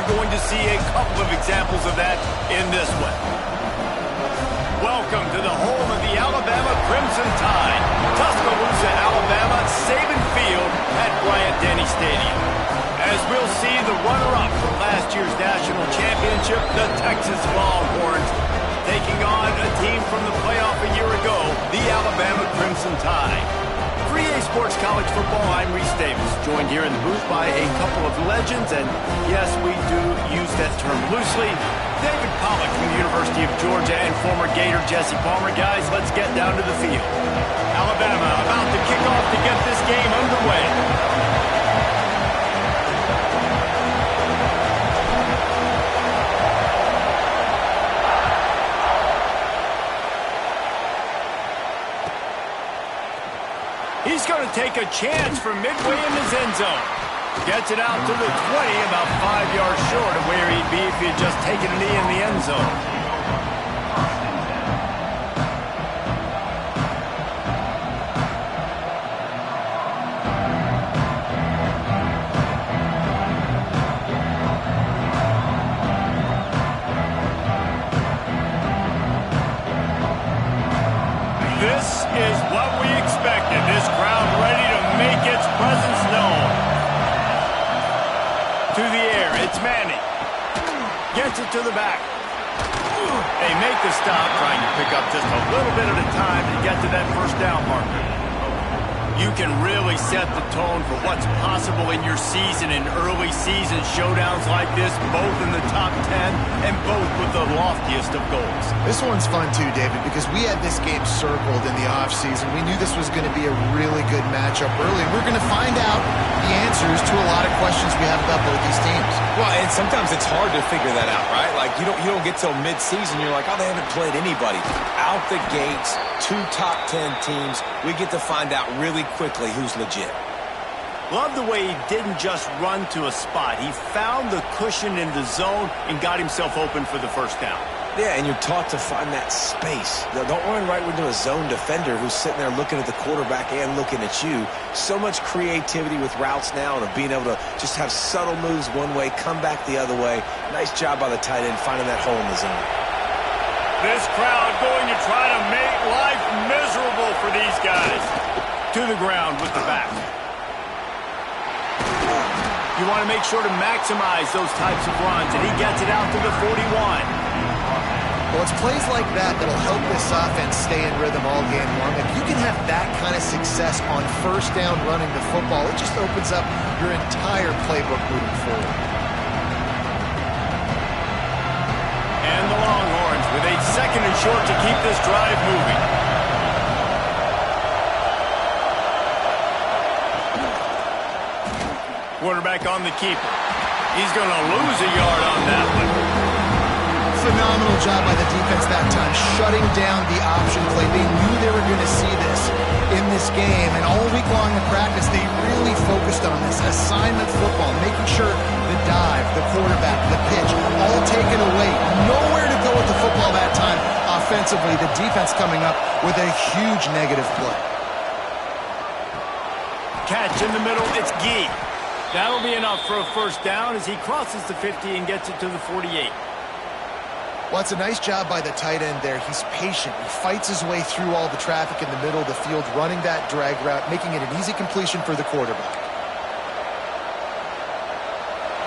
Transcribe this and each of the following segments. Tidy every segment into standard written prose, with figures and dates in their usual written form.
going to see a couple of examples of that in this one. Welcome to the home of the Alabama Crimson Tide, Tuscaloosa, Alabama, Saban Field at Bryant-Denny Stadium. As we'll see the runner-up from last year's national championship, the Texas Longhorns, taking on a team from the playoff a year ago, the Alabama Crimson Tide. For EA Sports College Football, I'm Reese Davis, joined here in the booth by a couple of legends, and yes, we do use that term loosely. David Pollack from the University of Georgia and former Gator Jesse Palmer. Guys, let's get down to the field. Alabama about to kick off to get this game underway. He's going to take a chance from midway in his end zone. Gets it out to the 20, about 5 yards short of where he'd be if he had just taken a knee in the end zone. This is what we expected. This crowd ready to make its presence known. To the air, it's Manning. Gets it to the back. They make the stop, trying to pick up just a little bit at a time to get to that first down marker. You can really set the tone for what's possible in your season in early season showdowns like this, both in the top 10 and both with the loftiest of goals. This one's fun too, David, because we had this game circled in the offseason. We knew this was going to be a really good matchup early. We're going to find out the answers to a lot of questions we have about both these teams. Well, and sometimes it's hard to figure that out, right? Like, you don't get till mid-season, you're like, oh, they haven't played anybody. Out the gates, 2 top 10 teams, we get to find out really quickly who's legit. Love the way he didn't just run to a spot. He found the cushion in the zone and got himself open for the first down. Yeah, and you're taught to find that space. Don't run right into a zone defender who's sitting there looking at the quarterback and looking at you. So much creativity with routes now and being able to just have subtle moves one way, come back the other way. Nice job by the tight end finding that hole in the zone. This crowd going to try to make life miserable for these guys. To the ground with the back. You want to make sure to maximize those types of runs, and he gets it out to the 41. Well, it's plays like that that'll help this offense stay in rhythm all game long. If you can have that kind of success on first down running the football, it just opens up your entire playbook moving forward. And the Longhorns with a second and short to keep this drive moving. Quarterback on the keeper. He's going to lose a yard on that one. Phenomenal job by the defense that time, shutting down the option play. They knew they were going to see this in this game, and all week long in practice, they really focused on this assignment football, making sure the dive, the quarterback, the pitch, all taken away. Nowhere to go with the football that time. Offensively, the defense coming up with a huge negative play. Catch in the middle, it's Gee. That'll be enough for a first down as he crosses the 50 and gets it to the 48. Well, it's a nice job by the tight end there. He's patient. He fights his way through all the traffic in the middle of the field, running that drag route, making it an easy completion for the quarterback.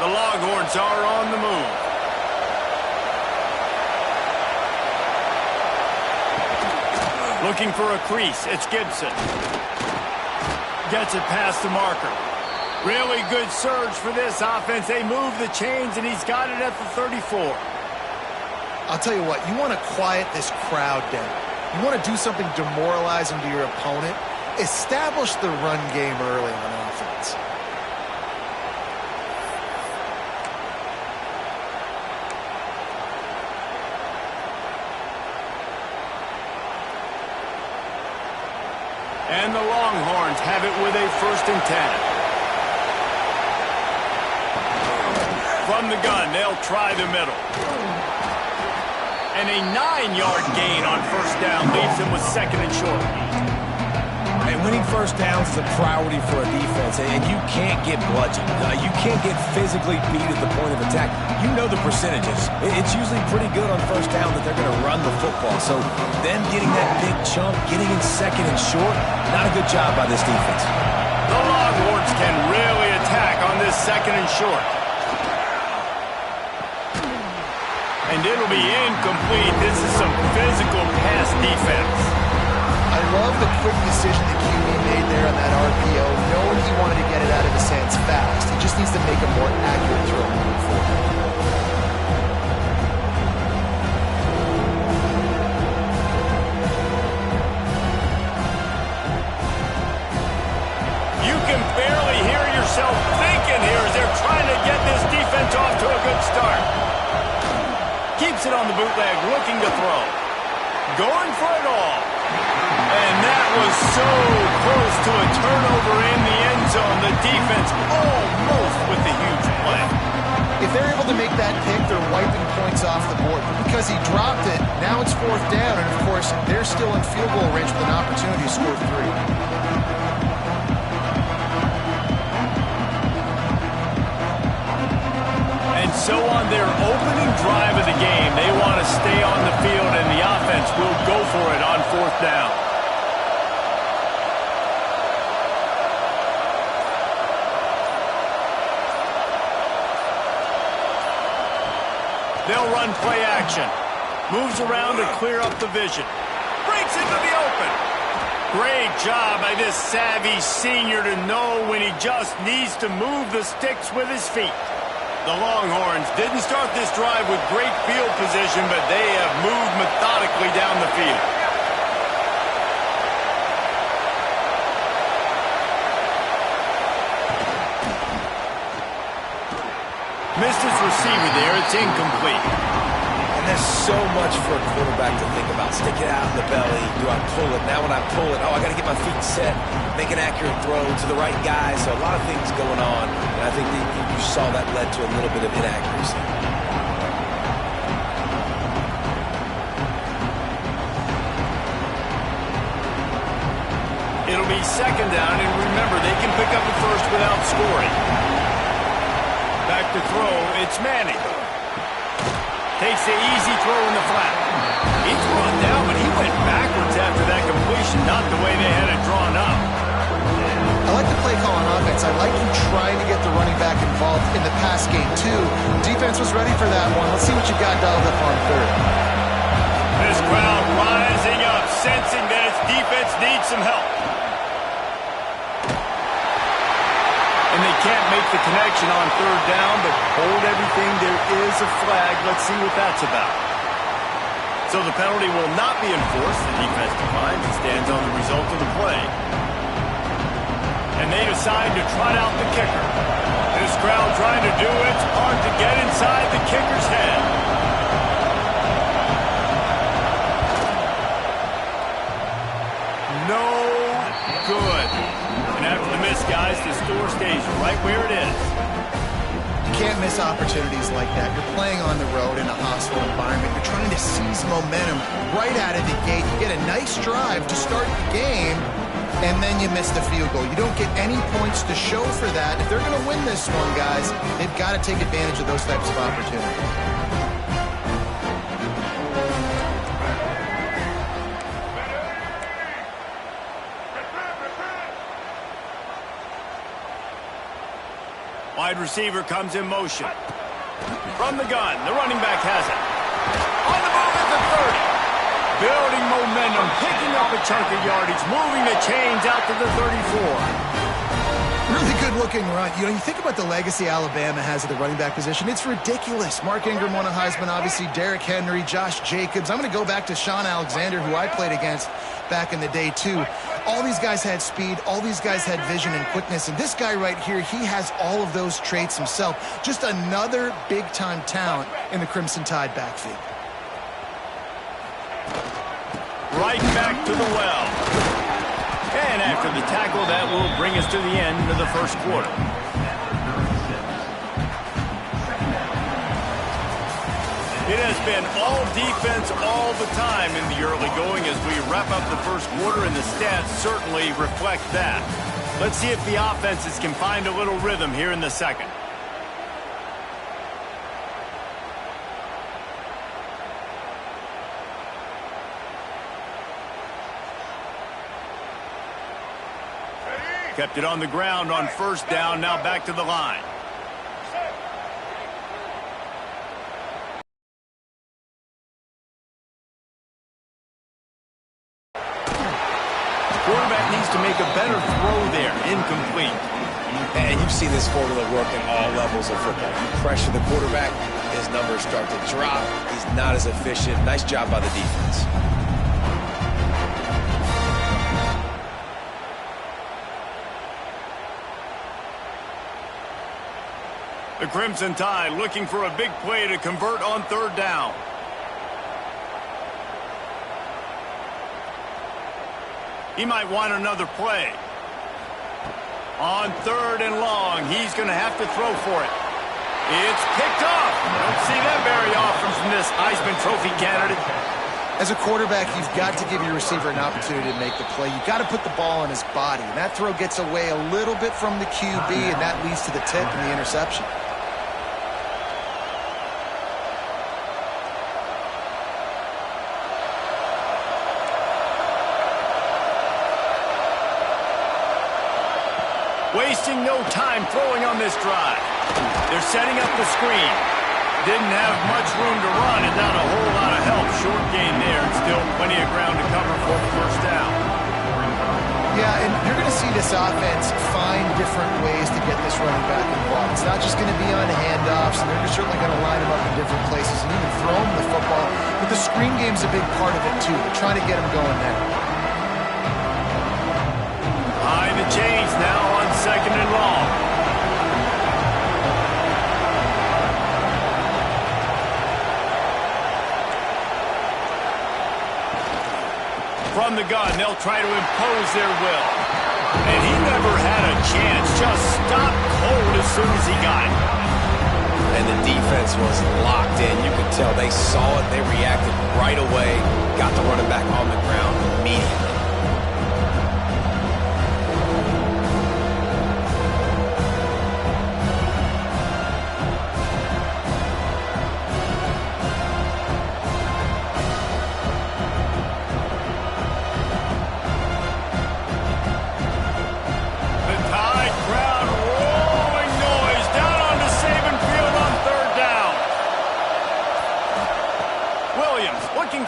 The Longhorns are on the move. Looking for a crease. It's Gibson. Gets it past the marker. Really good surge for this offense. They move the chains, and he's got it at the 34. I'll tell you what, you want to quiet this crowd down. You want to do something demoralizing to your opponent. Establish the run game early on offense. And the Longhorns have it with a 1st and 10. From the gun, they'll try the middle. And a 9-yard gain on first down leaves him with 2nd and short. And winning first downs is a priority for a defense, and you can't get bludgeoned. You can't get physically beat at the point of attack. You know the percentages. It's usually pretty good on first down that they're going to run the football. So them getting that big chunk, getting in second and short, not a good job by this defense. The Longhorns can really attack on this second and short. And it'll be incomplete. This is some physical pass defense. I love the quick decision that QB made there on that RPO, knowing he wanted to get it out of his hands fast. He just needs to make a more accurate throw moving forward. You can barely hear yourself thinking here as they're trying to get this defense off to a good start. Keeps it on the bootleg, looking to throw. Going for it all. And that was so close to a turnover in the end zone. The defense almost with the huge play. If they're able to make that pick, they're wiping points off the board. But because he dropped it, now it's fourth down. And, of course, they're still in field goal range with an opportunity to score 3. So on their opening drive of the game, they want to stay on the field, and the offense will go for it on fourth down. They'll run play action. Moves around to clear up the vision. Breaks into the open. Great job by this savvy senior to know when he just needs to move the sticks with his feet. The Longhorns didn't start this drive with great field position, but they have moved methodically down the field. Missed his receiver there. It's incomplete. And there's so much for a quarterback to think about. Stick it out in the belly. Do I pull it? Now when I pull it, I got to get my feet set, make an accurate throw to the right guy. So a lot of things going on. And I think that you saw that led to a little bit of inaccuracy. It'll be second down, and remember, they can pick up a first without scoring. Back to throw, it's Manning. Takes the easy throw in the flat. He's run down, but he went backwards after that completion, not the way they had it drawn up. I like the play call on offense. I like you trying to get the running back involved in the pass game, too. Defense was ready for that one. Let's see what you got dialed up on third. This crowd rising up, sensing that its defense needs some help. And they can't make the connection on third down, but hold everything. There is a flag. Let's see what that's about. So the penalty will not be enforced. The defense declines and stands on the result of the play. And they decide to trot out the kicker. This crowd trying to do its part to get inside the kicker's head. No good. And after the miss, guys, the score stays right where it is. You can't miss opportunities like that. You're playing on the road in a hostile environment. You're trying to seize momentum right out of the gate. You get a nice drive to start the game, and then you miss the field goal. You don't get any points to show for that. If they're going to win this one, guys, they've got to take advantage of those types of opportunities. Wide receiver comes in motion. From the gun, the running back has it. On the move at the 30. Building momentum, picking up a chunk of yardage, moving the chains out to the 34. Really good-looking run. You know, you think about the legacy Alabama has at the running back position. It's ridiculous. Mark Ingram won a Heisman, obviously Derrick Henry, Josh Jacobs. I'm going to go back to Sean Alexander, who I played against back in the day, too. All these guys had speed. All these guys had vision and quickness. And this guy right here, he has all of those traits himself. Just another big-time talent in the Crimson Tide backfield. Right back to the well. And after the tackle, that will bring us to the end of the first quarter. It has been all defense all the time in the early going as we wrap up the first quarter, and the stats certainly reflect that. Let's see if the offenses can find a little rhythm here in the second. Kept it on the ground on first down, now back to the line. Quarterback needs to make a better throw there. Incomplete. And you've seen this formula work at all levels of football. You pressure the quarterback, his numbers start to drop. He's not as efficient. Nice job by the defense. The Crimson Tide looking for a big play to convert on third down. He might want another play. On third and long, he's going to have to throw for it. It's picked off. Don't see that very often from this Heisman Trophy candidate. As a quarterback, you've got to give your receiver an opportunity to make the play. You've got to put the ball on his body. And that throw gets away a little bit from the QB, and that leads to the tip and the interception. Wasting no time throwing on this drive. They're setting up the screen. Didn't have much room to run and not a whole lot of help. Short gain there and still plenty of ground to cover for the first down. Yeah, and you're going to see this offense find different ways to get this running back involved. It's not just going to be on handoffs, and they're certainly going to line him up in different places and even throw him the football. But the screen game's a big part of it, too. They're trying to get him going there. Behind the chains now on second and long. From the gun, they'll try to impose their will. And he never had a chance. Just stopped cold as soon as he got it. And the defense was locked in. You could tell they saw it. They reacted right away. Got the running back on the ground immediately.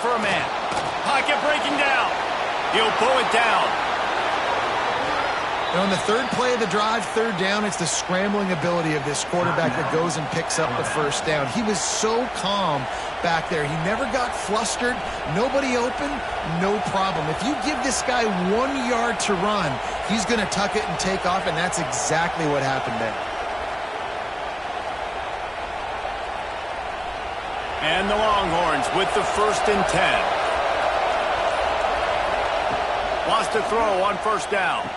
For a man. Pocket breaking down. He'll pull it down. And on the third play of the drive, third down, it's the scrambling ability of this quarterback that goes and picks up the first down. He was so calm back there. He never got flustered. Nobody open, no problem. If you give this guy 1 yard to run, he's going to tuck it and take off, and that's exactly what happened there. And the Longhorns with the 1st and 10. Wants to throw on first down.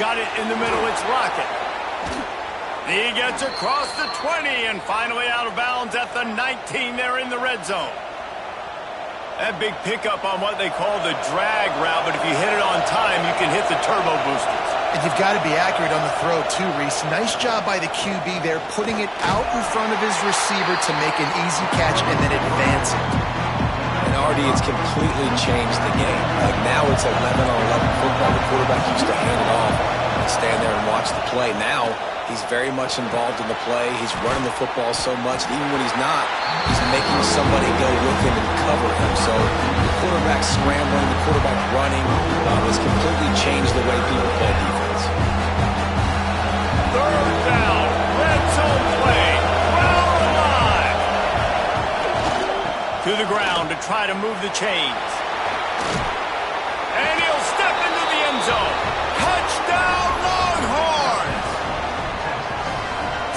Got it in the middle, it's Lockett. He gets across the 20 and finally out of bounds at the 19 there in the red zone. That big pickup on what they call the drag route, but if you hit it on time, you can hit the turbo boosters. And you've got to be accurate on the throw, too, Reese. Nice job by the QB there, putting it out in front of his receiver to make an easy catch and then advance it. And already it's completely changed the game. Like now it's 11-on-11 football. The quarterback used to hand it off and stand there and watch the play. Now he's very much involved in the play. He's running the football so much. And even when he's not, he's making somebody go with him and cover him. So the quarterback scrambling, the quarterback running has completely changed the way people play defense. Third down, red zone play, well alive. To the ground to try to move the chains. And he'll step into the end zone. Touchdown, Longhorns!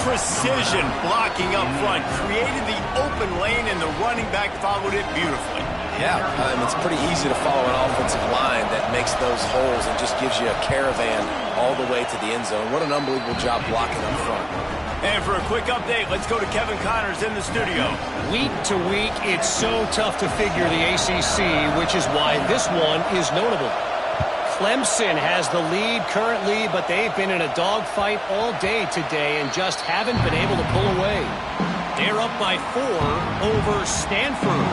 Precision blocking up front created the open lane, and the running back followed it beautifully. Yeah, it's pretty easy to follow an offensive line that makes those holes and just gives you a caravan all the way to the end zone. What an unbelievable job blocking up front. And for a quick update, let's go to Kevin Connors in the studio. Week to week, it's so tough to figure the ACC, which is why this one is notable. Clemson has the lead currently, but they've been in a dogfight all day today and just haven't been able to pull away. They're up by 4 over Stanford.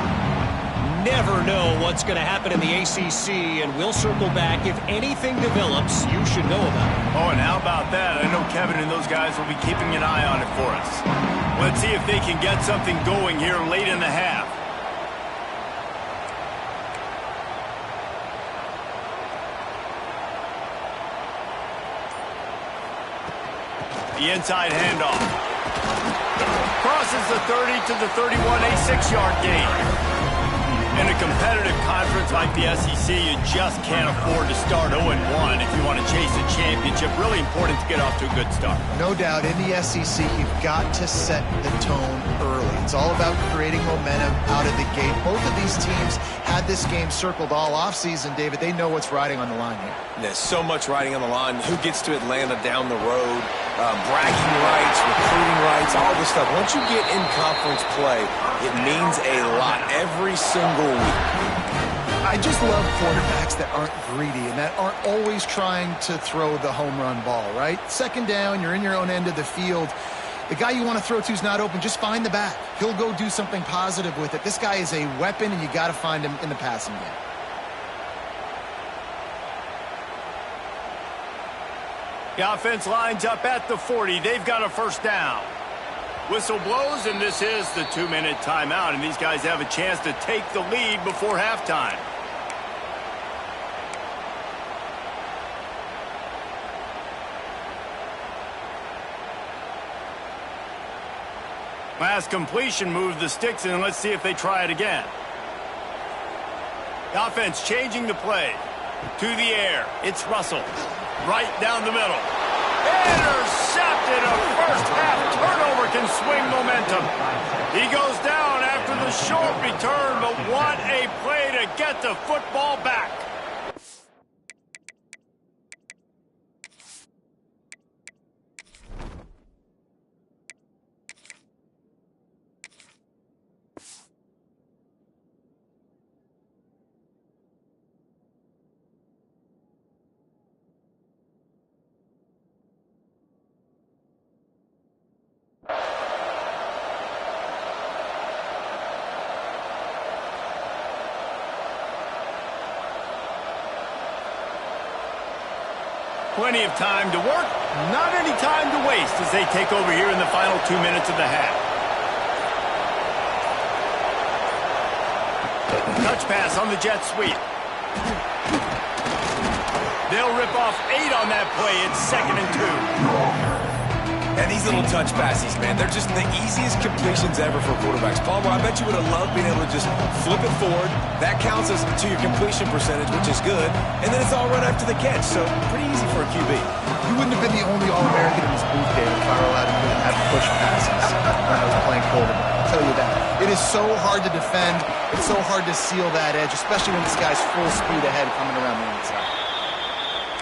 Never know what's going to happen in the ACC, and we'll circle back if anything develops you should know about it. Oh, and how about that? I know Kevin and those guys will be keeping an eye on it for us. Let's see if they can get something going here late in the half. The inside handoff. Crosses the 30 to the 31, a 6-yard gain. In a competitive conference like the SEC, you just can't afford to start 0-1 if you want to chase a championship. Really important to get off to a good start. No doubt, in the SEC, you've got to set the tone early. It's all about creating momentum out of the gate. Both of these teams had this game circled all offseason, David. They know what's riding on the line here. There's so much riding on the line. Who gets to Atlanta down the road? Bragging rights, recruiting rights, all this stuff. Once you get in conference play, it means a lot every single week. I just love quarterbacks that aren't greedy and that aren't always trying to throw the home run ball, right? Second down, you're in your own end of the field. The guy you want to throw to is not open. Just find the back. He'll go do something positive with it. This guy is a weapon, and you got to find him in the passing game. The offense lines up at the 40. They've got a first down. Whistle blows, and this is the 2-minute timeout, and these guys have a chance to take the lead before halftime. Last completion moved the sticks, and let's see if they try it again. The offense changing the play. To the air. It's Russell. Right down the middle. Intercepted. A first-half turnover can swing momentum. He goes down after the short return, but what a play to get the football back. Plenty of time to work, not any time to waste as they take over here in the final 2 minutes of the half. Touch pass on the jet sweep. They'll rip off 8 on that play. It's 2nd and 2. And these little touch passes, man, they're just the easiest completions ever for quarterbacks. Palmer, I bet you would have loved being able to just flip it forward. That counts as to your completion percentage, which is good. And then it's all run after the catch, so pretty easy for a QB. You wouldn't have been the only All-American in this booth, David, if I were allowed to have push passes when I was playing quarterback. I'll tell you that. It is so hard to defend. It's so hard to seal that edge, especially when this guy's full speed ahead coming around the inside.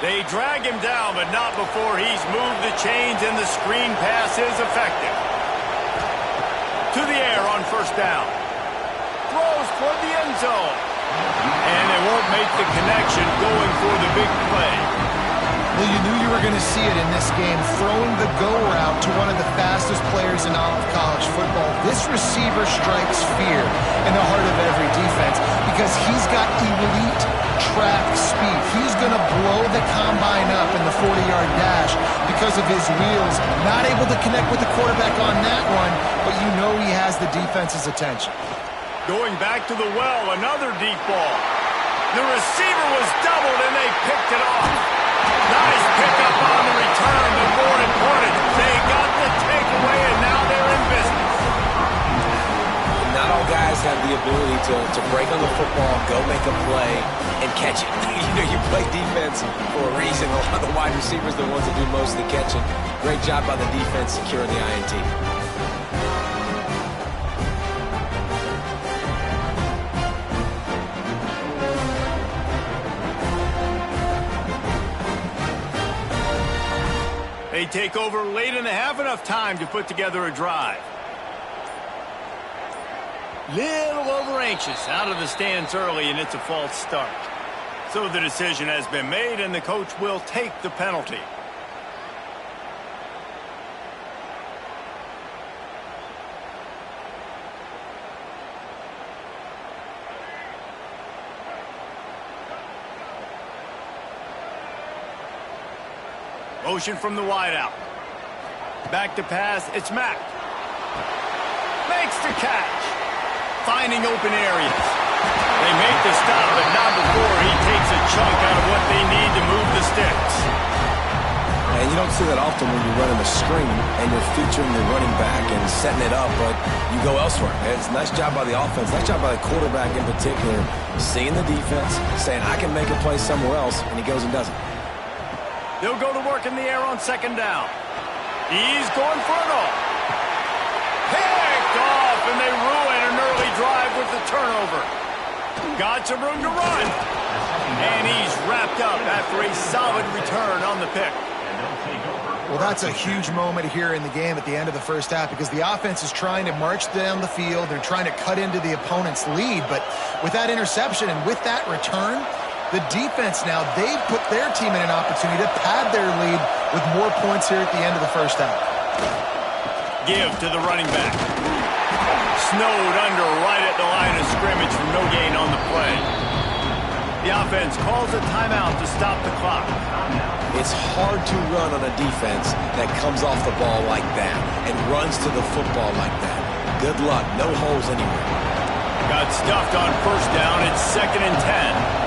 They drag him down, but not before he's moved the chains, and the screen pass is effective. To the air on first down. Throws toward the end zone. And they won't make the connection going for the big play. Well, you knew you were going to see it in this game, throwing the go route to one of the fastest players in all of college football. This receiver strikes fear in the heart of every defense because he's got elite track speed. He's going to blow the combine up in the 40-yard dash because of his wheels. Not able to connect with the quarterback on that one, but you know he has the defense's attention. Going back to the well, another deep ball. The receiver was doubled, and they picked it off. Nice pickup on the return, but more important, they got the takeaway, and now they're in business. Not all guys have the ability to break on the football, go make a play, and catch it. You play defense for a reason. A lot of the wide receivers are the ones that do most of the catching. Great job by the defense securing the INT. They take over late in the half, enough time to put together a drive. Little over-anxious out of the stands early, and it's a false start. So the decision has been made, and the coach will take the penalty. Motion from the wideout. Back to pass, it's Mack. Makes the catch. Finding open areas. They make the stop, but not before he takes a chunk out of what they need to move the sticks. And you don't see that often when you're running a screen and you're featuring the running back and setting it up, but you go elsewhere. It's a nice job by the offense, nice job by the quarterback in particular, seeing the defense, saying, I can make a play somewhere else, and he goes and does it. They'll go to work in the air on second down. He's going for it all. Picked off, and they ruin an early drive with the turnover. Got some room to run. And he's wrapped up after a solid return on the pick. Well, that's a huge moment here in the game at the end of the first half because the offense is trying to march down the field. They're trying to cut into the opponent's lead. But with that interception and with that return, the defense now, they've put their team in an opportunity to pad their lead with more points here at the end of the first half. Give to the running back. Snowed under right at the line of scrimmage for no gain on the play. The offense calls a timeout to stop the clock. It's hard to run on a defense that comes off the ball like that and runs to the football like that. Good luck. No holes anywhere. Got stuffed on first down. It's 2nd and 10.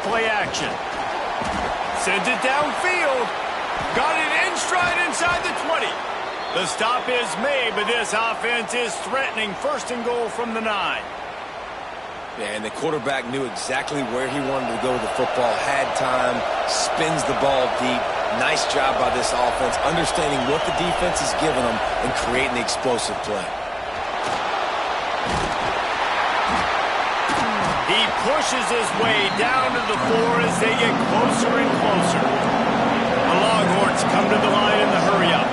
Play action. Sends it downfield. Got it in stride inside the 20. The stop is made, but this offense is threatening 1st and goal from the 9. Yeah, and the quarterback knew exactly where he wanted to go with the football, had time, spins the ball deep. Nice job by this offense, understanding what the defense is giving them and creating the explosive play. He pushes his way down to the 4 as they get closer and closer. The Longhorns come to the line in the hurry-up.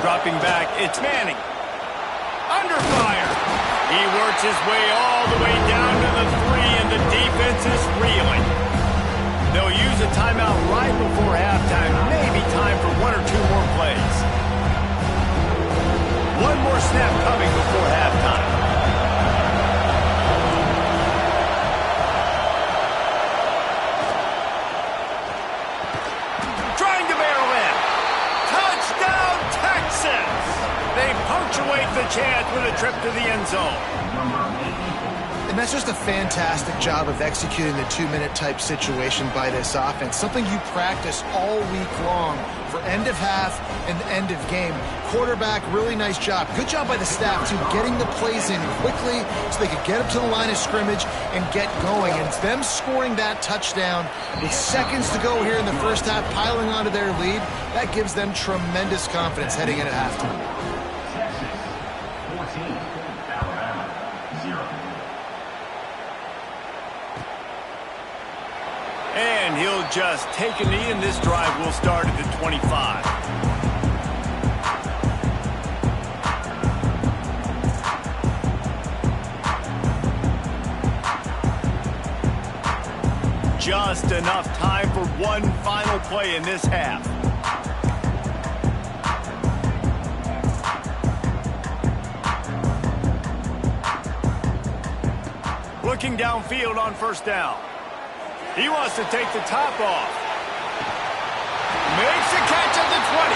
Dropping back, it's Manning. Under fire. He works his way all the way down to the 3, and the defense is reeling. They'll use a timeout right before halftime. Maybe time for 1 or 2 more plays. One more snap coming before halftime. Trying to barrel in. Touchdown, Texans! They punctuate the chance with a trip to the end zone. And that's just a fantastic job of executing the 2-minute type situation by this offense. Something you practice all week long for end of half and end of game. Quarterback, really nice job. Good job by the staff, too, getting the plays in quickly so they could get up to the line of scrimmage and get going. And it's them scoring that touchdown with seconds to go here in the first half, piling onto their lead. That gives them tremendous confidence heading into halftime. And he'll just take a knee, and this drive will start at the 25. Just enough time for one final play in this half. Looking downfield on first down. He wants to take the top off. Makes the catch at the 20.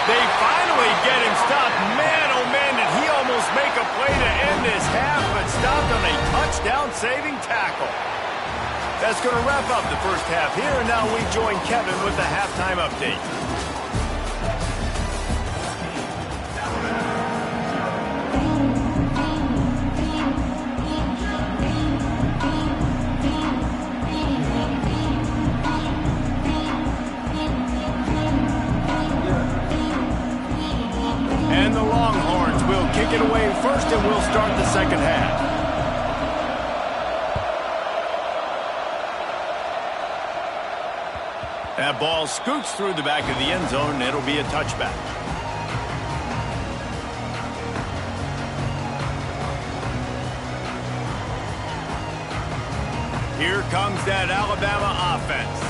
They finally get him stopped. Man, oh man, did he almost make a play to end this half, but stopped on a touchdown-saving tackle. That's going to wrap up the first half here, and now we join Kevin with the halftime update. and we'll start the second half. That ball scoots through the back of the end zone, and it'll be a touchback. Here comes that Alabama offense.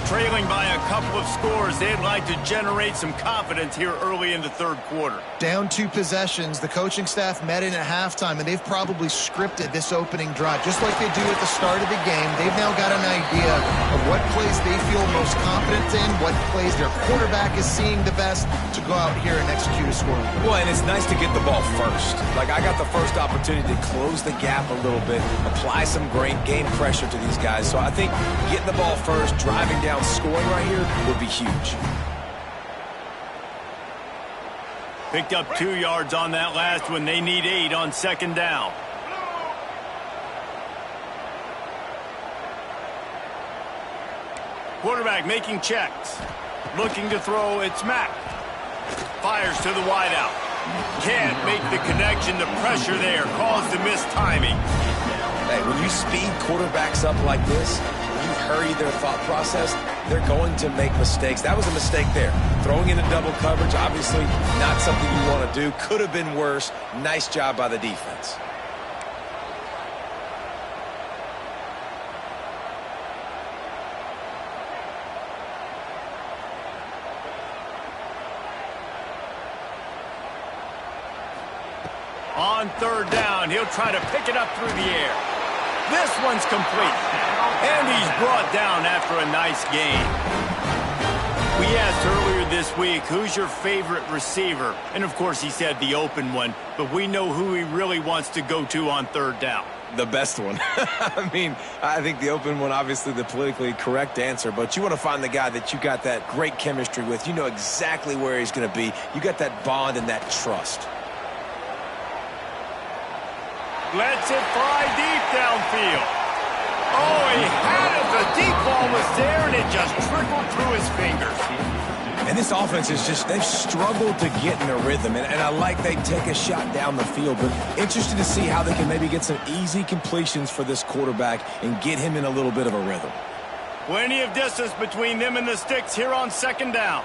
Trailing by a couple of scores, they'd like to generate some confidence here early in the third quarter. Down 2 possessions, the coaching staff met in at halftime, and they've probably scripted this opening drive. Just like they do at the start of the game, they've now got an idea of what plays they feel most confident in, what plays their quarterback is seeing the best to go out here and execute a score. Well, and it's nice to get the ball first. Like, I got the first opportunity to close the gap a little bit, apply some great game pressure to these guys. So I think getting the ball first, driving down, scoring right here would be huge. Picked up 2 yards on that last one. They need 8 on second down. Quarterback making checks. Looking to throw, it's Mack. Fires to the wideout. Can't make the connection. The pressure there caused the missed timing. Hey, when you speed quarterbacks up like this, when you hurry their thought process, they're going to make mistakes. That was a mistake there. Throwing into double coverage, obviously not something you want to do. Could have been worse. Nice job by the defense. On third down, he'll try to pick it up through the air. This one's complete. And he's brought down after a nice game. We asked earlier this week, who's your favorite receiver? And, of course, he said the open one. But we know who he really wants to go to on third down. The best one. I mean, I think the open one, obviously the politically correct answer, but you want to find the guy that you got that great chemistry with. You know exactly where he's going to be. You got that bond and that trust. Lets it fly deep downfield. Oh, he had it. The deep ball was there, and it just trickled through his fingers. And this offense is just, they've struggled to get in a rhythm. And I like they take a shot down the field, but interested to see how they can maybe get some easy completions for this quarterback and get him in a little bit of a rhythm. Plenty of distance between them and the sticks here on second down.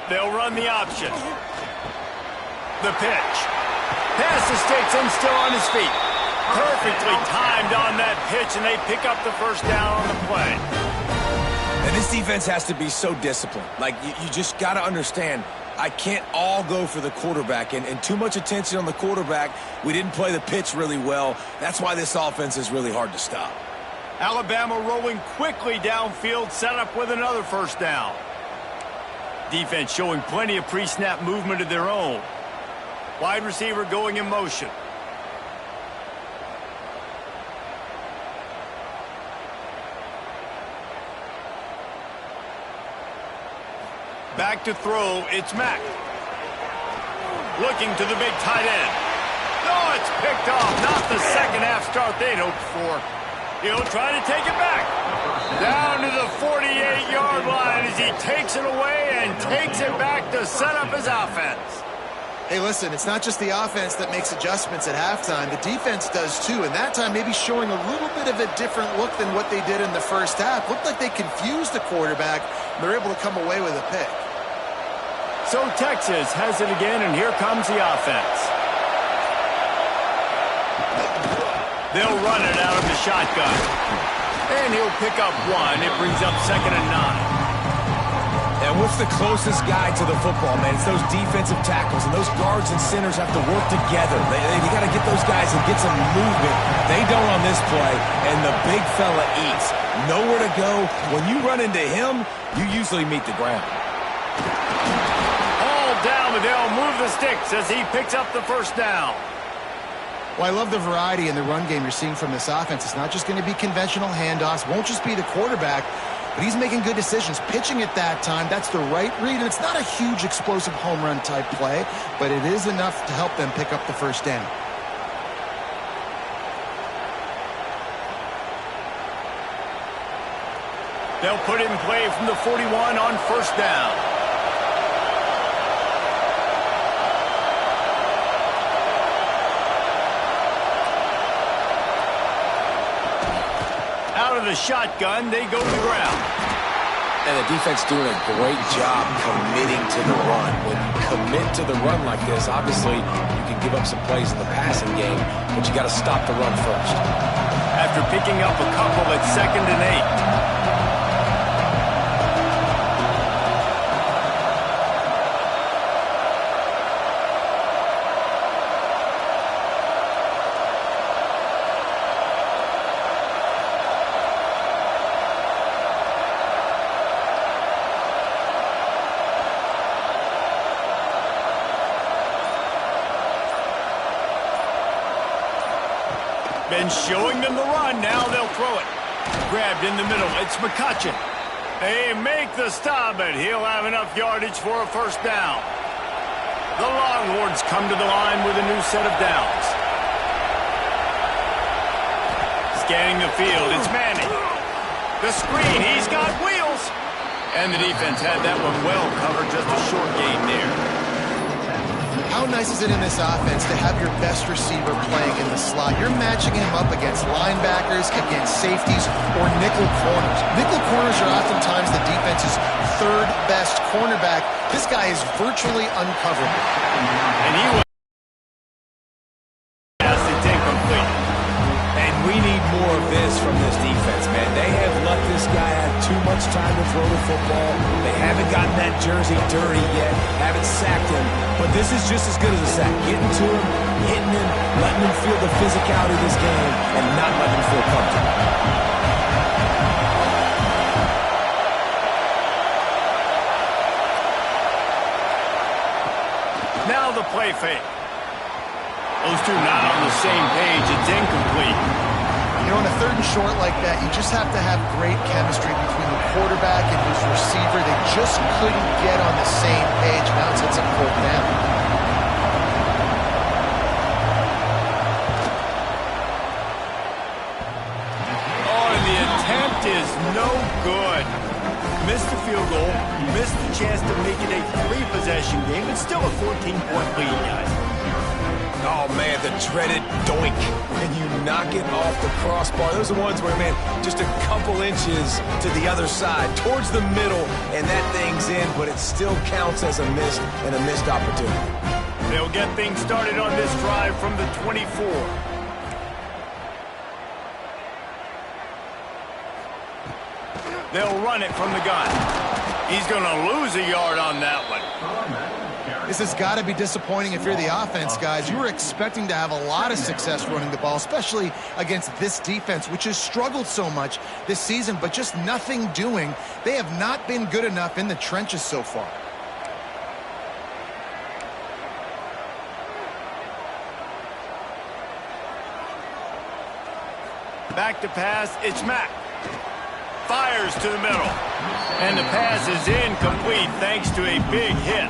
They'll run the option. The pitch. Pass the sticks and still on his feet. Perfectly timed on that pitch, and they pick up the first down on the play. And this defense has to be so disciplined. Like, you just got to understand, I can't all go for the quarterback. And too much attention on the quarterback. We didn't play the pitch really well. That's why this offense is really hard to stop. Alabama rolling quickly downfield, set up with another first down. Defense showing plenty of pre-snap movement of their own. Wide receiver going in motion. Back to throw, it's Mack. Looking to the big tight end. No, it's picked off. Not the second half start they'd hoped for. He'll try to take it back. Down to the 48-yard line as he takes it away and takes it back to set up his offense. Hey, listen, it's not just the offense that makes adjustments at halftime. The defense does too, and that time maybe showing a little bit of a different look than what they did in the first half. Looked like they confused the quarterback. They're able to come away with a pick. So Texas has it again, and here comes the offense. They'll run it out of the shotgun. And he'll pick up one. It brings up 2nd and 9. And what's the closest guy to the football, man? It's those defensive tackles, and those guards and centers have to work together. They got to get those guys and get some movement. They don't on this play, and the big fella eats. Nowhere to go. When you run into him, you usually meet the ground. All down, but they'll move the sticks as he picks up the first down. Well, I love the variety in the run game you're seeing from this offense. It's not just going to be conventional handoffs. Won't just be the quarterback, but he's making good decisions. Pitching at that time, that's the right read. And it's not a huge explosive home run type play, but it is enough to help them pick up the first down. They'll put it in play from the 41 on first down. Out of the shotgun, they go to the ground. And the defense doing a great job committing to the run. When you commit to the run like this, obviously you can give up some plays in the passing game, but you got to stop the run first. After picking up a couple at 2nd and 8. Been showing them the run. Now they'll throw it. Grabbed in the middle. It's McCutcheon. They make the stop, but he'll have enough yardage for a first down. The Longhorns come to the line with a new set of downs. Scanning the field. It's Manning. The screen. He's got wheels. And the defense had that one well covered. Just a short gain there. How nice is it in this offense to have your best receiver playing in the slot? You're matching him up against linebackers, against safeties, or nickel corners. Nickel corners are oftentimes the defense's third best cornerback. This guy is virtually uncoverable. And he was incomplete. And we need more of this from this defense, man. They have let this guy have too much time to throw the football. They haven't gotten that jersey dirty yet, haven't sacked him. But this is just as good as a sack. Getting to him, hitting him, letting him feel the physicality of this game, and not letting him feel comfortable. Now the play fake. Those two not on the same page. It's incomplete. You know, on a 3rd and short like that, you just have to have great chemistry between the quarterback and his receiver. They just couldn't get on the same page. Now it sets up 4th down. Oh, and the attempt is no good. Missed the field goal, missed the chance to make it a 3-possession game. It's still a 14-point lead, guys. Oh, man, the dreaded doink. And you knock it off the crossbar. Those are ones where, man, just a couple inches to the other side, towards the middle, and that thing's in, but it still counts as a missed and a missed opportunity. They'll get things started on this drive from the 24. They'll run it from the gun. He's going to lose a yard on that one. This has got to be disappointing if you're the offense, guys. You were expecting to have a lot of success running the ball, especially against this defense, which has struggled so much this season, but just nothing doing. They have not been good enough in the trenches so far. Back to pass, it's Mack. Fires to the middle. And the pass is incomplete thanks to a big hit.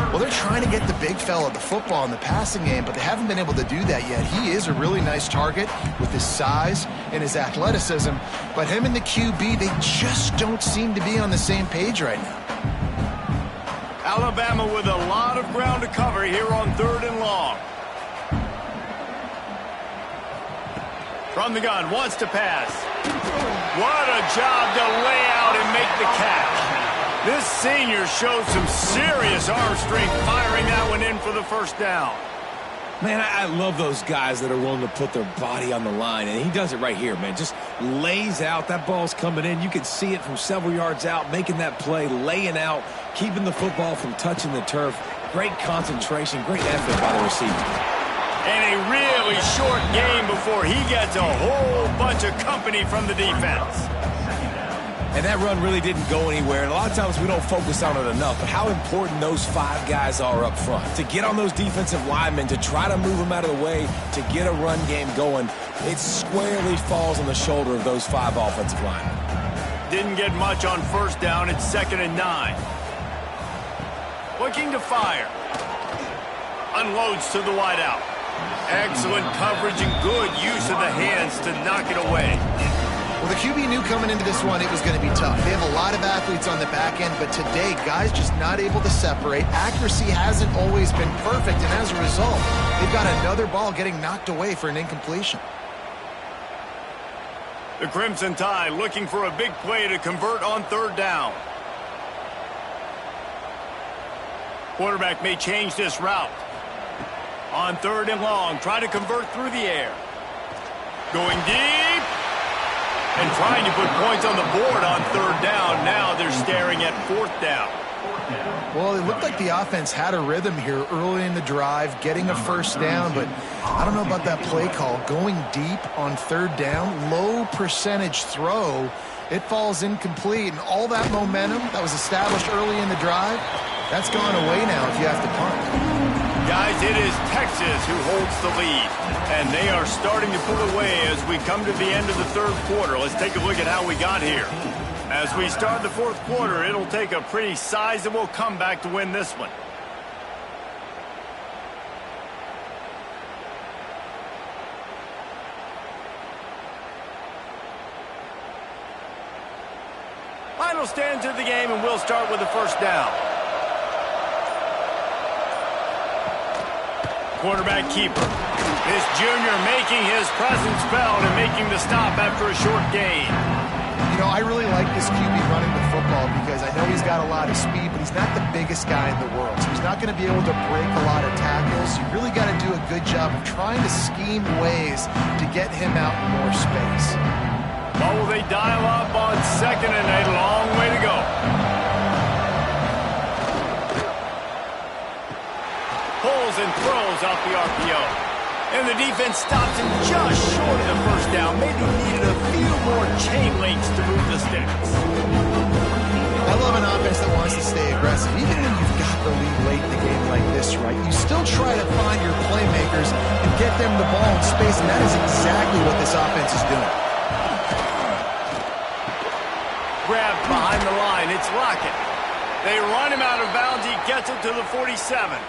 Well, they're trying to get the big fella the football in the passing game, but they haven't been able to do that yet. He is a really nice target with his size and his athleticism, but him and the QB, they just don't seem to be on the same page right now. Alabama with a lot of ground to cover here on 3rd and long. From the gun, wants to pass. What a job to lay out and make the catch. This senior showed some serious arm strength firing that one in for the first down. Man, I love those guys that are willing to put their body on the line, and he does it right here, man. Just lays out. That ball's coming in. You can see it from several yards out, making that play, laying out, keeping the football from touching the turf. Great concentration, great effort by the receiver. And a really short game before he gets a whole bunch of company from the defense. And that run really didn't go anywhere. And a lot of times we don't focus on it enough. But how important those 5 guys are up front. To get on those defensive linemen, to try to move them out of the way, to get a run game going, it squarely falls on the shoulder of those 5 offensive linemen. Didn't get much on first down. It's 2nd and 9. Looking to fire. Unloads to the wideout. Excellent coverage and good use of the hands to knock it away. Well, The QB knew coming into this one it was going to be tough. They have a lot of athletes on the back end, but today, guys just not able to separate. Accuracy hasn't always been perfect, and as a result, they've got another ball getting knocked away for an incompletion. The Crimson Tide looking for a big play to convert on third down. Quarterback may change this route. On third and long, try to convert through the air. Going deep. And trying to put points on the board on third down. Now they're staring at fourth down. Well, it looked like the offense had a rhythm here early in the drive, getting a first down, but I don't know about that play call. Going deep on third down, low percentage throw, it falls incomplete, and all that momentum that was established early in the drive, that's gone away now if you have to punt. Guys, it is Texas who holds the lead, and they are starting to pull away as we come to the end of the third quarter. Let's take a look at how we got here. As we start the fourth quarter, it'll take a pretty sizable comeback to win this one. Final stands of the game, and we'll start with the first down. Quarterback keeper. This junior making his presence felt and making the stop after a short gain. You know, I really like this QB running the football because I know he's got a lot of speed, but he's not the biggest guy in the world. So he's not going to be able to break a lot of tackles. You really got to do a good job of trying to scheme ways to get him out in more space. Well, will they dial up on second and a long way to go? Pulls and throws off the RPO. And the defense stops him just short of the first down. Maybe needed a few more chain links to move the sticks. I love an offense that wants to stay aggressive. Even when you've got the lead late in the game like this, right, you still try to find your playmakers and get them the ball in space, and that is exactly what this offense is doing. Grabbed behind the line. It's Lockett. They run him out of bounds. He gets it to the 47.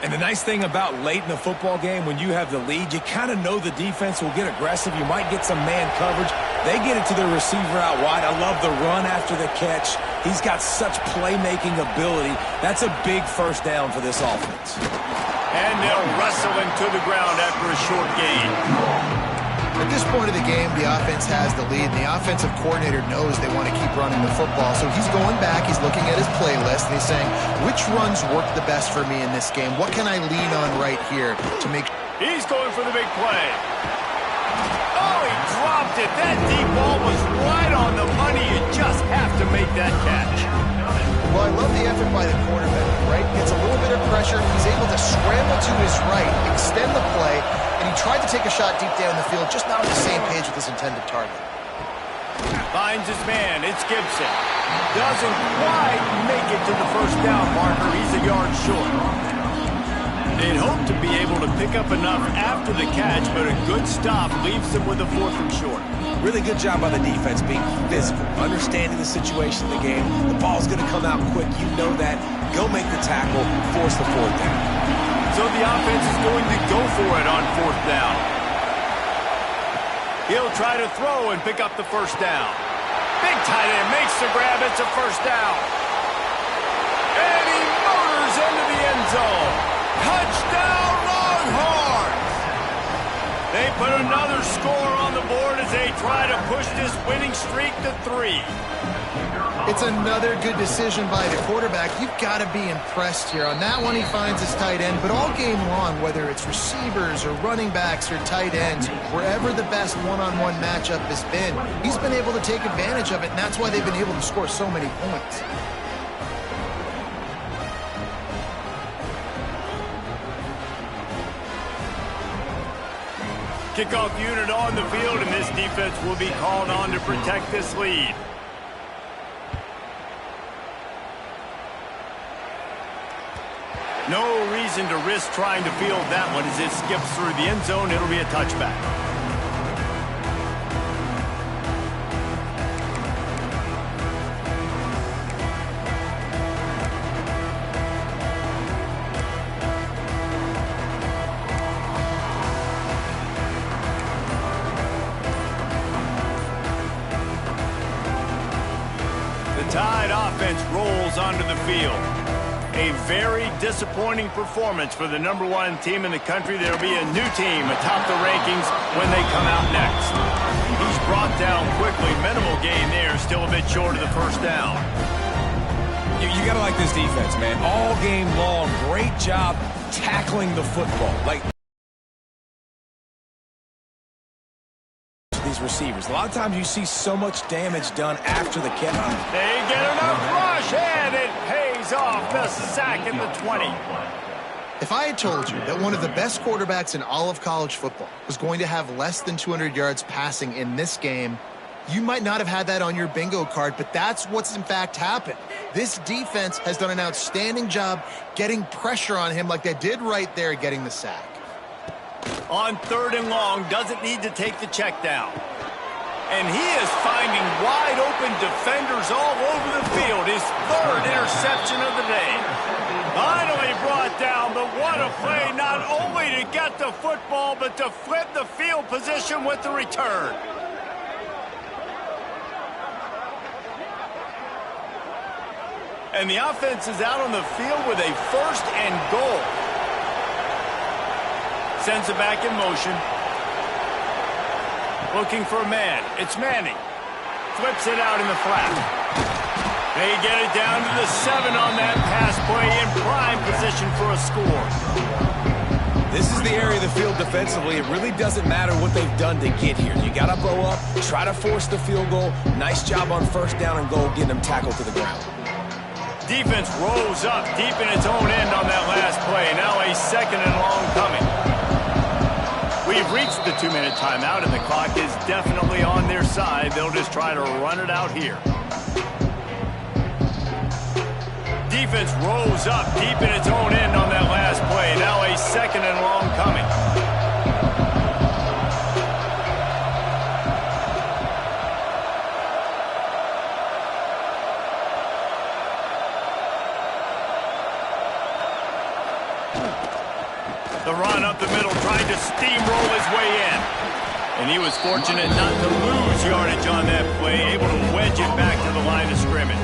And the nice thing about late in the football game, when you have the lead, you kind of know the defense will get aggressive. You might get some man coverage. They get it to their receiver out wide. I love the run after the catch. He's got such playmaking ability. That's a big first down for this offense. And they'll wrestle him to the ground after a short gain. At this point of the game, the offense has the lead, and the offensive coordinator knows they want to keep running the football. So he's going back, he's looking at his playlist, and he's saying, which runs work the best for me in this game? What can I lean on right here to make sure? He's going for the big play. Oh, he dropped it. That deep ball was right on the money. You just have to make that catch. Well, I love the effort by the quarterback, right? Gets a little bit of pressure. He's able to scramble to his right, extend the play, and he tried to take a shot deep down the field, just not on the same page with his intended target. Finds his man. It's Gibson. Doesn't quite make it to the first down marker. He's a yard short. They'd hope to be able to pick up enough after the catch, but a good stop leaves them with a fourth and short. Really good job by the defense being physical, understanding the situation in the game. The ball's going to come out quick. You know that. Go make the tackle, force the fourth down. So the offense is going to go for it on fourth down. He'll try to throw and pick up the first down. Big tight end makes the grab. It's a first down. And he motors into the end zone. Touchdown, Longhorns! They put another score on the board as they try to push this winning streak to 3. It's another good decision by the quarterback. You've got to be impressed here. On that one, he finds his tight end, but all game long, whether it's receivers or running backs or tight ends, wherever the best one-on-one matchup has been, he's been able to take advantage of it, and that's why they've been able to score so many points. Kickoff unit on the field, and this defense will be called on to protect this lead. No reason to risk trying to field that one as it skips through the end zone. It'll be a touchback. The Tide offense rolls onto the field. A very disappointing performance for the #1 team in the country. There'll be a new team atop the rankings when they come out next. He's brought down quickly. Minimal gain there, still a bit short of the first down. You got to like this defense, man. All game long, great job tackling the football. Like these receivers. A lot of times you see so much damage done after the catch. They get enough rush, and it pays off. The sack at the 20. If I had told you that one of the best quarterbacks in all of college football was going to have less than 200 yards passing in this game, you might not have had that on your bingo card, but that's what's in fact happened. This defense has done an outstanding job getting pressure on him like they did right there getting the sack. On 3rd and long, doesn't need to take the check down. And he is finding wide open defenders all over the field. His 3rd interception of the day. Finally brought down, but what a play, not only to get the football, but to flip the field position with the return. And the offense is out on the field with a 1st and goal. Sends it back in motion. Looking for a man. It's Manning. Flips it out in the flat. They get it down to the 7 on that pass play in prime position for a score. This is the area of the field defensively. It really doesn't matter what they've done to get here. You got to blow up, try to force the field goal. Nice job on 1st down and goal, getting them tackled to the ground. Defense rolls up deep in its own end on that last play. Now a 2nd and long coming. We've reached the 2-minute timeout, and the clock is definitely on their side. They'll just try to run it out here. Defense rolls up deep in its own end on that last play. Now a 2nd and long coming. The run up the middle, trying to steamroll his way in. And he was fortunate not to lose yardage on that play, able to wedge it back to the line of scrimmage.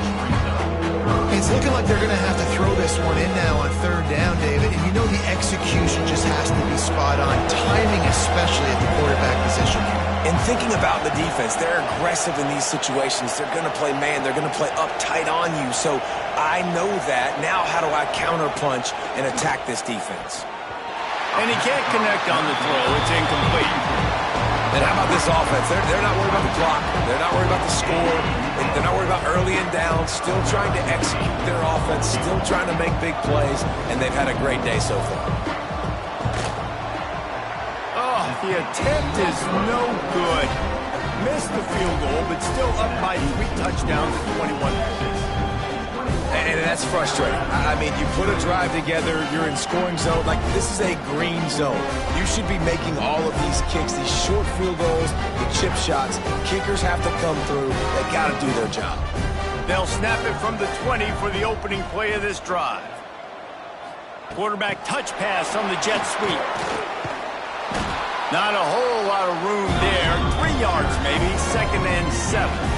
It's looking like they're going to have to throw this one in now on 3rd down, David. And you know the execution just has to be spot on. Timing especially at the quarterback position. And thinking about the defense, they're aggressive in these situations. They're going to play man. They're going to play up tight on you. So I know that. Now how do I counterpunch and attack this defense? And he can't connect on the throw. It's incomplete. And how about this offense? They're not worried about the clock. They're not worried about the score. They're not worried about early and down. Still trying to execute their offense. Still trying to make big plays. And they've had a great day so far. Oh, the attempt is no good. Missed the field goal, but still up by 3 touchdowns at 21 points. And that's frustrating. I mean, you put a drive together, you're in scoring zone. Like, this is a green zone. You should be making all of these kicks, these short field goals, the chip shots. Kickers have to come through. They got to do their job. They'll snap it from the 20 for the opening play of this drive. Quarterback touch pass on the jet sweep. Not a whole lot of room there. 3 yards maybe, 2nd and 7.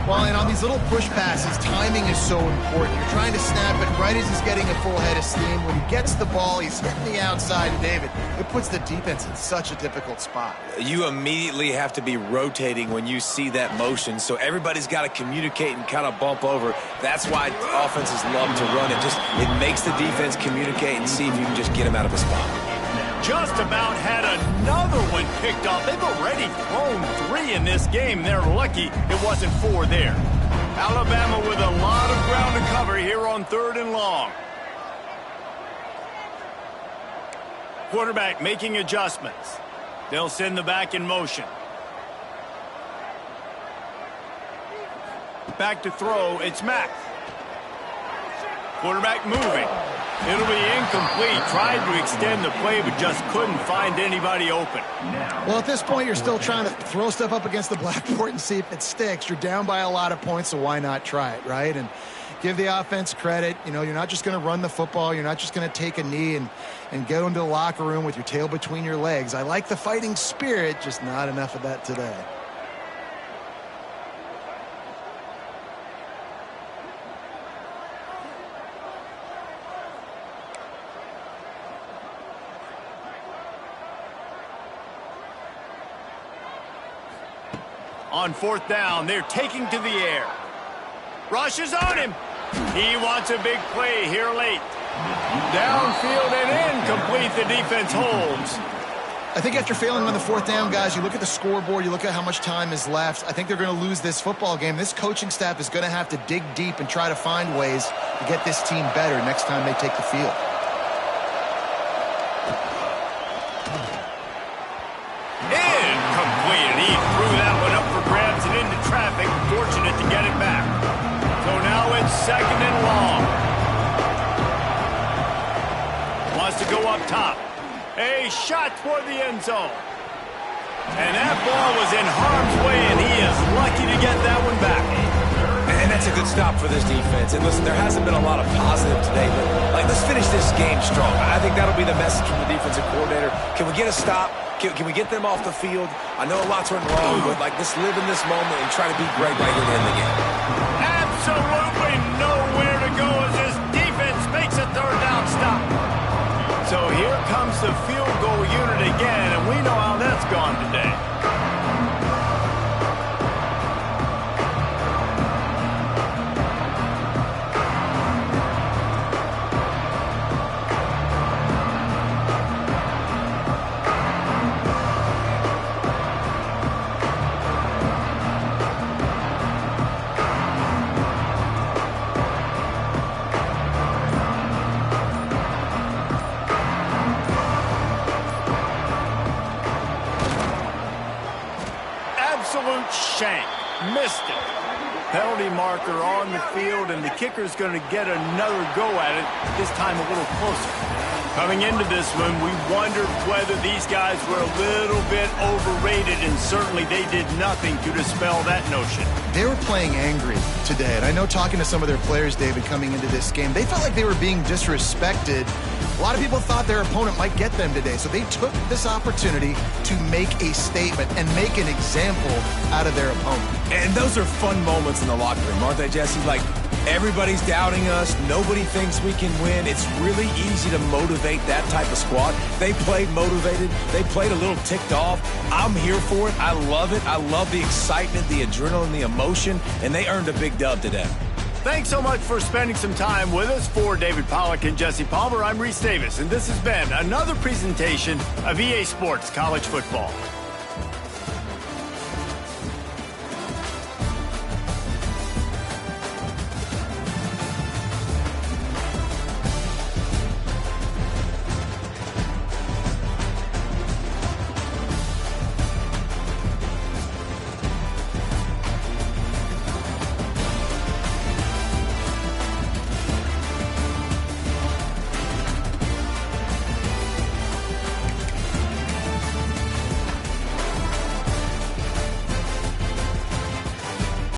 Well, and on these little push passes, timing is so important. You're trying to snap it right as he's getting a full head of steam. When he gets the ball, he's hitting the outside, and David, it puts the defense in such a difficult spot. You immediately have to be rotating when you see that motion, so everybody's got to communicate and kind of bump over. That's why offenses love to run it. It makes the defense communicate and see if you can just get him out of a spot. Just about had another one picked off. They've already thrown 3 in this game. They're lucky it wasn't 4 there. Alabama with a lot of ground to cover here on 3rd and long. Quarterback making adjustments. They'll send the back in motion. Back to throw, it's Mack. Quarterback moving. It'll be incomplete. Tried to extend the play, but just couldn't find anybody open. Well, at this point, you're still trying to throw stuff up against the blackboard and see if it sticks. You're down by a lot of points, so why not try it, right? And give the offense credit. You know, you're not just going to run the football. You're not just going to take a knee and go into the locker room with your tail between your legs. I like the fighting spirit, just not enough of that today. On fourth down, they're taking to the air. Rushes on him. He wants a big play here late. Downfield and incomplete. The defense holds. I think after failing on the fourth down, guys, you look at the scoreboard, you look at how much time is left. I think they're going to lose this football game. This coaching staff is going to have to dig deep and try to find ways to get this team better next time they take the field. Incomplete. He threw that one up for grabs and into traffic. Fortunate to get it back. So now it's second and long. Wants to go up top. A shot toward the end zone. And that ball was in harm's way, and he is lucky to get that one back. And that's a good stop for this defense. And listen, there hasn't been a lot of positive today, but let's finish this game strong. I think that'll be the message from the defensive coordinator. Can we get a stop? Can we get them off the field? I know a lot's went wrong, but let's live in this moment and try to be great right here at the end of the game. Absolutely nowhere to go as this defense makes a third down stop. So here comes the field goal unit again, and we know how that's gone today. Absolute shank. Missed it. Penalty marker on the field, and the kicker's going to get another go at it, this time a little closer. Coming into this one, we wondered whether these guys were a little bit overrated, and certainly they did nothing to dispel that notion. They were playing angry today, and I know talking to some of their players, David, coming into this game, they felt like they were being disrespected. A lot of people thought their opponent might get them today, so they took this opportunity to make a statement and make an example out of their opponent. And those are fun moments in the locker room, aren't they, Jesse? Like, everybody's doubting us. Nobody thinks we can win. It's really easy to motivate that type of squad. They played motivated. They played a little ticked off. I'm here for it. I love it. I love the excitement, the adrenaline, the emotion, and they earned a big dub today. Thanks so much for spending some time with us. For David Pollack and Jesse Palmer, I'm Reese Davis, and this has been another presentation of EA Sports College Football.